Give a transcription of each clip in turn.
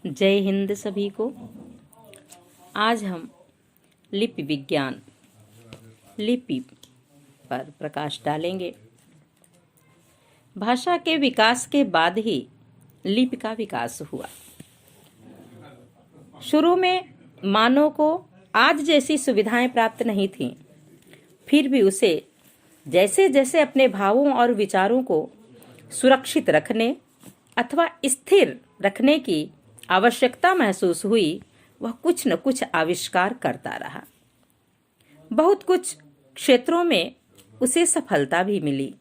जय हिंद सभी को। आज हम लिपि विज्ञान लिपि पर प्रकाश डालेंगे। भाषा के विकास के बाद ही लिपि का विकास हुआ। शुरू में मानव को आज जैसी सुविधाएं प्राप्त नहीं थीं, फिर भी उसे जैसे जैसे अपने भावों और विचारों को सुरक्षित रखने अथवा स्थिर रखने की आवश्यकता महसूस हुई, वह कुछ न कुछ आविष्कार करता रहा। बहुत कुछ क्षेत्रों में उसे सफलता भी मिली।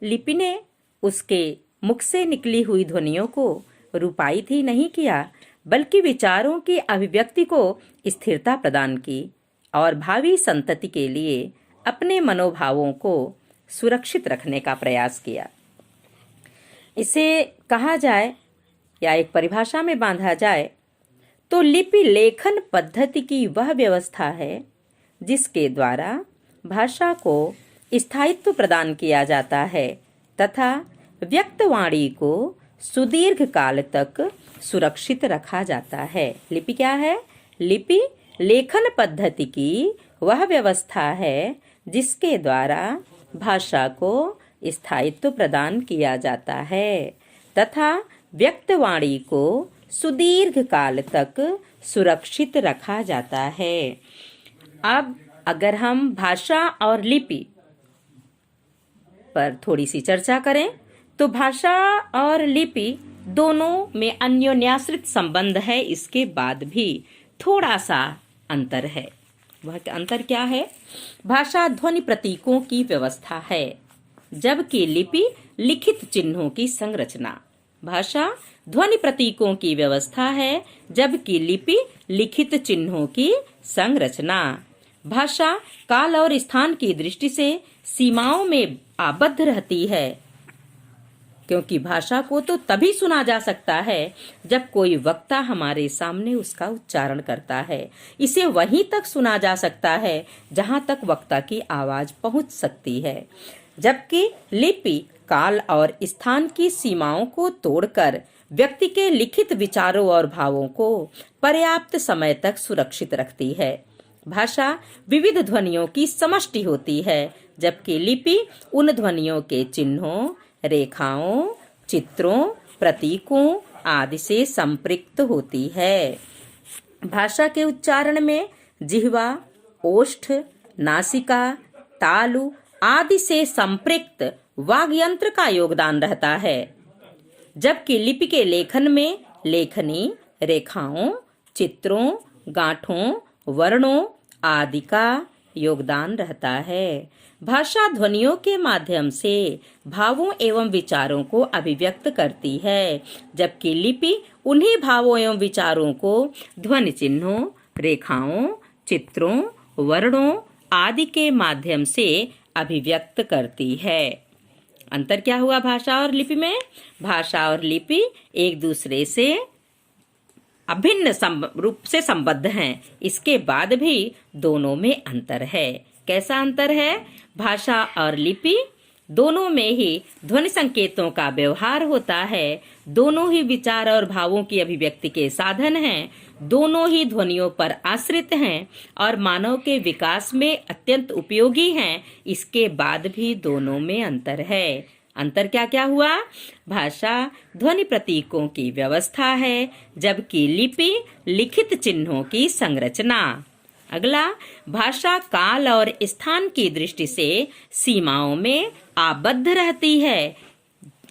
लिपि ने उसके मुख से निकली हुई ध्वनियों को रूपायित ही नहीं किया, बल्कि विचारों की अभिव्यक्ति को स्थिरता प्रदान की और भावी संतति के लिए अपने मनोभावों को सुरक्षित रखने का प्रयास किया। इसे कहा जाए या एक परिभाषा में बांधा जाए तो लिपि लेखन पद्धति की वह व्यवस्था है जिसके द्वारा भाषा को स्थायित्व प्रदान किया जाता है तथा व्यक्तवाणी को सुदीर्घ काल तक सुरक्षित रखा जाता है। लिपि क्या है? लिपि लेखन पद्धति की वह व्यवस्था है जिसके द्वारा भाषा को स्थायित्व प्रदान किया जाता है तथा व्यक्तवाणी को सुदीर्घ काल तक सुरक्षित रखा जाता है। अब अगर हम भाषा और लिपि पर थोड़ी सी चर्चा करें तो भाषा और लिपि दोनों में अन्योन्याश्रित संबंध है। इसके बाद भी थोड़ा सा अंतर है। वह अंतर क्या है? भाषा ध्वनि प्रतीकों की व्यवस्था है, जबकि लिपि लिखित चिन्हों की संरचना। भाषा ध्वनि प्रतीकों की व्यवस्था है, जबकि लिपि लिखित चिन्हों की संरचना। भाषा काल और स्थान की दृष्टि से सीमाओं में आबद्ध रहती है, क्योंकि भाषा को तो तभी सुना जा सकता है जब कोई वक्ता हमारे सामने उसका उच्चारण करता है। इसे वहीं तक सुना जा सकता है जहां तक वक्ता की आवाज पहुंच सकती है, जबकि लिपि काल और स्थान की सीमाओं को तोड़कर व्यक्ति के लिखित विचारों और भावों को पर्याप्त समय तक सुरक्षित रखती है। भाषा विविध ध्वनियों की समष्टि होती है, जबकि लिपि उन ध्वनियों के चिन्हों, रेखाओं, चित्रों, प्रतीकों आदि से संपृक्त होती है। भाषा के उच्चारण में जिह्वा, ओष्ठ, नासिका, तालु आदि से संपृक्त वाग्यंत्र का योगदान रहता है, जबकि लिपि के लेखन में लेखनी, रेखाओं, चित्रों, गांठों, वर्णों आदि का योगदान रहता है। भाषा ध्वनियों के माध्यम से भावों एवं विचारों को अभिव्यक्त करती है, जबकि लिपि उन्हीं भावों एवं विचारों को ध्वनि चिन्हों, रेखाओं, चित्रों, वर्णों आदि के माध्यम से अभिव्यक्त करती है। अंतर क्या हुआ भाषा और लिपि में? भाषा और लिपि एक दूसरे से अभिन्न रूप से संबद्ध हैं। इसके बाद भी दोनों में अंतर है। कैसा अंतर है? भाषा और लिपि दोनों में ही ध्वनि संकेतों का व्यवहार होता है, दोनों ही विचार और भावों की अभिव्यक्ति के साधन हैं, दोनों ही ध्वनियों पर आश्रित हैं और मानव के विकास में अत्यंत उपयोगी हैं। इसके बाद भी दोनों में अंतर है। अंतर क्या क्या हुआ? भाषा ध्वनि प्रतीकों की व्यवस्था है, जबकि लिपि लिखित चिन्हों की संरचना। अगला, भाषा काल और स्थान की दृष्टि से सीमाओं में आबद्ध रहती है,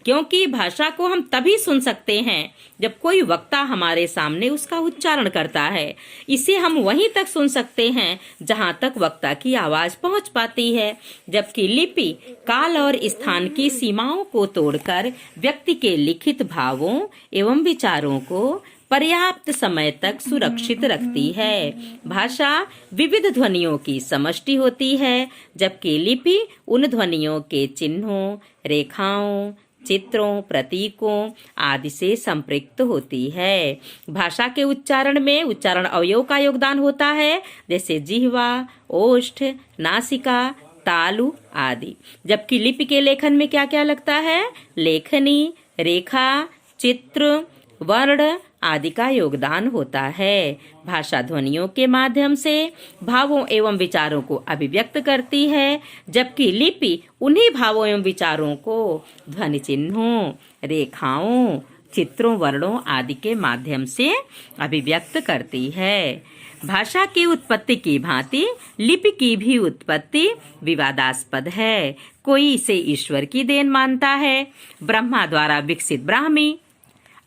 क्योंकि भाषा को हम तभी सुन सकते हैं जब कोई वक्ता हमारे सामने उसका उच्चारण करता है। इसे हम वहीं तक सुन सकते हैं जहां तक वक्ता की आवाज पहुंच पाती है, जबकि लिपि काल और स्थान की सीमाओं को तोड़कर व्यक्ति के लिखित भावों एवं विचारों को पर्याप्त समय तक सुरक्षित रखती है। भाषा विविध ध्वनियों की समष्टि होती है, जबकि लिपि उन ध्वनियों के चिन्हों, रेखाओं, चित्रों, प्रतीकों आदि से संपृक्त होती है। भाषा के उच्चारण में उच्चारण अवयव का योगदान होता है, जैसे जिह्वा, ओष्ठ, नासिका, तालु आदि, जबकि लिपि के लेखन में क्या क्या लगता है? लेखनी, रेखा, चित्र, वर्ण आदि का योगदान होता है। भाषा ध्वनियों के माध्यम से भावों एवं विचारों को अभिव्यक्त करती है, जबकि लिपि उन्हीं भावों एवं विचारों को ध्वनि चिन्हों, रेखाओं, चित्रों, वर्णों आदि के माध्यम से अभिव्यक्त करती है। भाषा की उत्पत्ति की भांति लिपि की भी उत्पत्ति विवादास्पद है। कोई इसे ईश्वर की देन मानता है, ब्रह्मा द्वारा विकसित ब्राह्मी,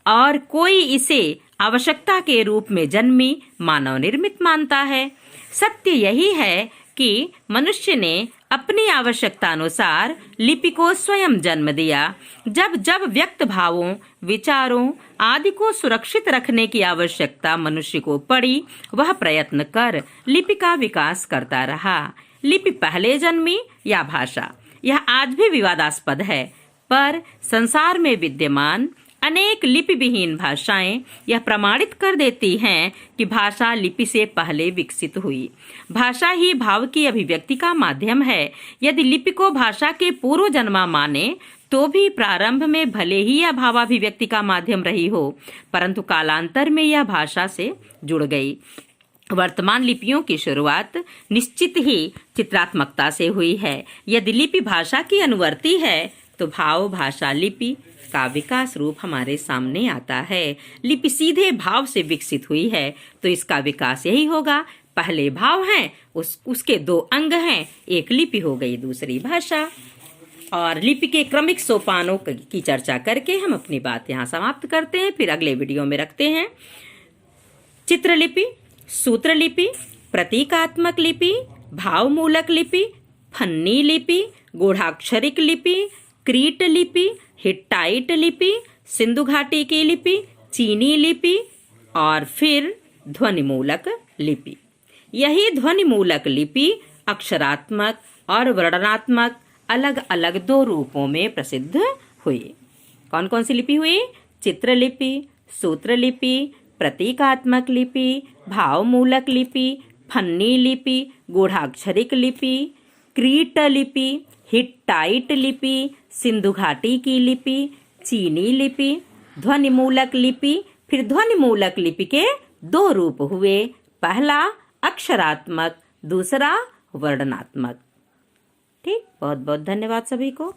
और कोई इसे आवश्यकता के रूप में जन्मी मानव निर्मित मानता है। सत्य यही है कि मनुष्य ने अपनी आवश्यकता अनुसार लिपि को स्वयं जन्म दिया। जब जब व्यक्त भावों, विचारों आदि को सुरक्षित रखने की आवश्यकता मनुष्य को पड़ी, वह प्रयत्न कर लिपि का विकास करता रहा। लिपि पहले जन्मी या भाषा, यह आज भी विवादास्पद है, पर संसार में विद्यमान अनेक लिपि विहीन भाषाएं यह प्रमाणित कर देती हैं कि भाषा लिपि से पहले विकसित हुई। भाषा ही भाव की अभिव्यक्ति का माध्यम है। यदि लिपि को भाषा के पूर्व जन्मा माने तो भी प्रारंभ में भले ही यह भावाभिव्यक्ति का माध्यम रही हो, परंतु कालांतर में यह भाषा से जुड़ गई। वर्तमान लिपियों की शुरुआत निश्चित ही चित्रात्मकता से हुई है। यदि लिपि भाषा की अनुवर्ती है तो भाव भाषा लिपि का विकास रूप हमारे सामने आता है। लिपि सीधे भाव से विकसित हुई है तो इसका विकास यही होगा। पहले भाव हैं, उसके दो अंग हैं, एक लिपि हो गई, दूसरी भाषा। और लिपि के क्रमिक सोपानों की चर्चा करके हम अपनी बात यहाँ समाप्त करते हैं, फिर अगले वीडियो में रखते हैं। चित्रलिपि, सूत्रलिपि, प्रतीकात्मक लिपि, भावमूलक लिपि, फन्नी लिपि, गूढ़ाक्षरिक लिपि, क्रीट लिपि, हिट्टाइट लिपि, सिंधु घाटी की लिपि, चीनी लिपि और फिर ध्वनिमूलक लिपि। यही ध्वनिमूलक लिपि अक्षरात्मक और वर्णनात्मक अलग अलग दो रूपों में प्रसिद्ध हुई। कौन कौन सी लिपि हुई? चित्रलिपि, सूत्रलिपि, प्रतीकात्मक लिपि, भावमूलक लिपि, फन्नी लिपि, गूढ़ाक्षरिक लिपि, क्रीट लिपि, हिट्टाइट लिपि, सिंधु घाटी की लिपि, चीनी लिपि, ध्वनिमूलक लिपि। फिर ध्वनिमूलक लिपि के दो रूप हुए, पहला अक्षरात्मक, दूसरा वर्णनात्मक। ठीक, बहुत बहुत धन्यवाद सभी को।